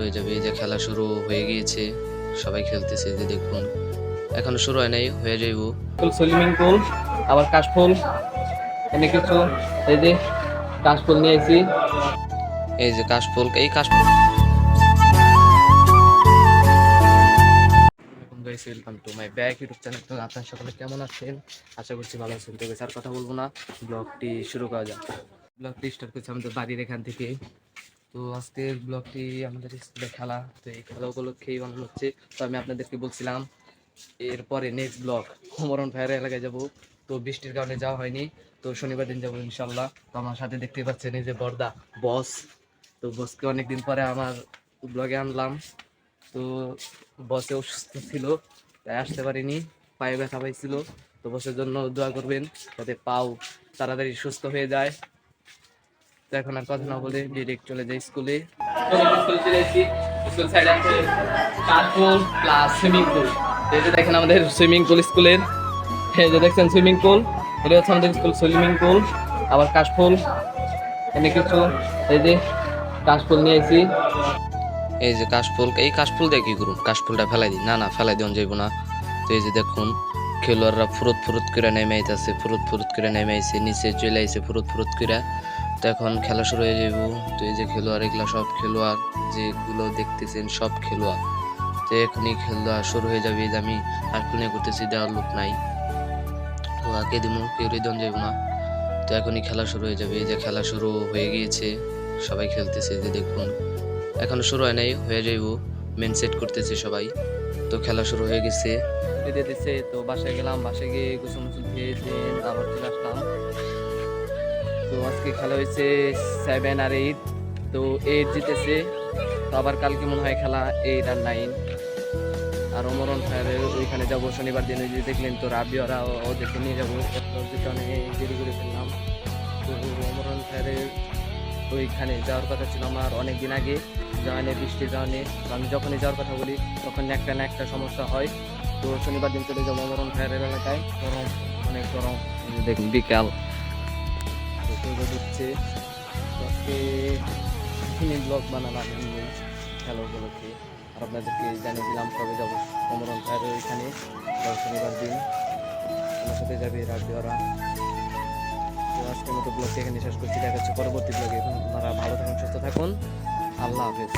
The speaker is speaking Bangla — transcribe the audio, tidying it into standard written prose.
হয়ে যাবে। এই যে খেলা শুরু হয়ে গিয়েছে, সবাই খেলতেছে, যে দেখুন এখনো শুরু হয় নাই, হয়ে যাইব। সুইমিং পুল, আবার কাশফুল, এনে কিছু এই যে কাশফুল নিয়ে আইছি। এই যে কাশফুল, এই কাশফুল। Welcome to my back YouTube channel. তো আপনার সকলে কেমন আছেন? আশা করছি ভালো আছেন। তো আর কথা বলবো না, ব্লগটি শুরু করা যাক। ব্লগটি স্টার্ট করছি আমাদের বাড়ির এখান থেকে। তো আজকের ব্লগটি আমাদের স্কুলে খেলা, তো এই খেলা উপলক্ষেই বানানো হচ্ছে। তো আমি আপনাদেরকে বলছিলাম এরপরে নেক্সট ব্লগ অমরণ ফায়ার এলাকায় যাব। তো বৃষ্টির কারণে যাওয়া হয়নি, তো শনিবার দিন যাবো ইনশাল্লাহ। তো আমার সাথে দেখতে পাচ্ছেন এই যে বর্দা বস। তো বসকে অনেকদিন পরে আমার ব্লগে আনলাম। তো বসে অসুস্থ ছিল, তাই আসতে পারিনি, পায়ে ব্যথা পাইছিল। তো বসের জন্য দোয়া করবেন যাতে পাও তাড়াতাড়ি সুস্থ হয়ে যায়। তো এখন আর কথা না বলে ডিরেক্ট চলে যাই স্কুলে। স্কুল সাইডে আছে কাশফুল প্লাস সুইমিং পুল। এই যে দেখেন আমাদের সুইমিং পুল স্কুলের, এই যে দেখছেন সুইমিং পুল, এটা হচ্ছে আমাদের স্কুল সুইমিং পুল। আবার কাশফুল, এনে কিছু এই যে কাশফুল নিয়ে আইছি। এই যে কাশফুল, এই কাশফুল দিয়ে কি করুন? কাশফুলটা ফেলাই দিই? না না, ফেলাই দিন যাইব না। তো এই যে দেখুন খেলোয়াড়রা ফুরুত ফুরুত করে নেমে আইতেছে, ফুরুত ফুরুত করে নেমে আইছে, নিচে চলে আইছে ফুরুত ফুরুত করে। তো এখন খেলা শুরু হয়ে যাইব। তো এই যে খেলোয়াড়, এগুলা সব খেলোয়াড়, যেগুলো দেখতেছেন সব খেলোয়াড়। তো এখনই খেলা শুরু হয়ে যাবে। এই যে আমি কাশফুল নিয়ে করতেছি, দেওয়ার লোক নাই, তো আগে দিব, কেউ রেদন যাইব না। তো এখনই খেলা শুরু হয়ে যাবে। এই যে খেলা শুরু হয়ে গিয়েছে, সবাই খেলতেছে, যে দেখুন এখনো শুরু হয় নাই, হয়ে যাইব। মেন সেট করতেছে সবাই। তো খেলা শুরু হয়ে গেছে, দিয়ে দিচ্ছে। তো বাসায় গেলাম, বাসায় গিয়ে গোসল মোসল খেয়ে দেন আবার চলে আসলাম। তো আজকে খেলা হয়েছে 7 আর 8। তো 8 জিতেছে। তো আবার কালকে মনে হয় খেলা 8 আর 9। আর অমরণ ফায়ারের ওইখানে যাবো শনিবার দিন। ওই যে দেখলেন তো রাবি ওরা, ওদেরকে নিয়ে যাবো। অনেক দেরি করে ফেললাম। তো অমরণ ফায়ারের ওইখানে যাওয়ার কথা ছিল আমার অনেক দিন আগে, যাওয়া নিয়ে বৃষ্টি যাওয়া নিয়ে। আমি যখনই যাওয়ার কথা বলি তখন একটা না একটা সমস্যা হয়। তো শনিবার দিন চলে যাবো অমরণ ফায়ারের এলাকায়। গরম, অনেক গরম। দেখুন বিকাল হচ্ছে। আজকে ব্লগ বানালাম খেলা উপলক্ষে, আর আপনাদেরকে জানিয়ে দিলাম কবে যাবো অমরণ ফায়ারের ওইখানে। শনিবার দিন আমার সাথে যাবে রাখবে ওরা। তো আজকের মতো ব্লগটি এখানে শেষ করছি, দেখা হচ্ছে পরবর্তী ব্লগে। আপনারা ভালো থাকুন, সুস্থ থাকুন, আল্লাহ হাফেজ।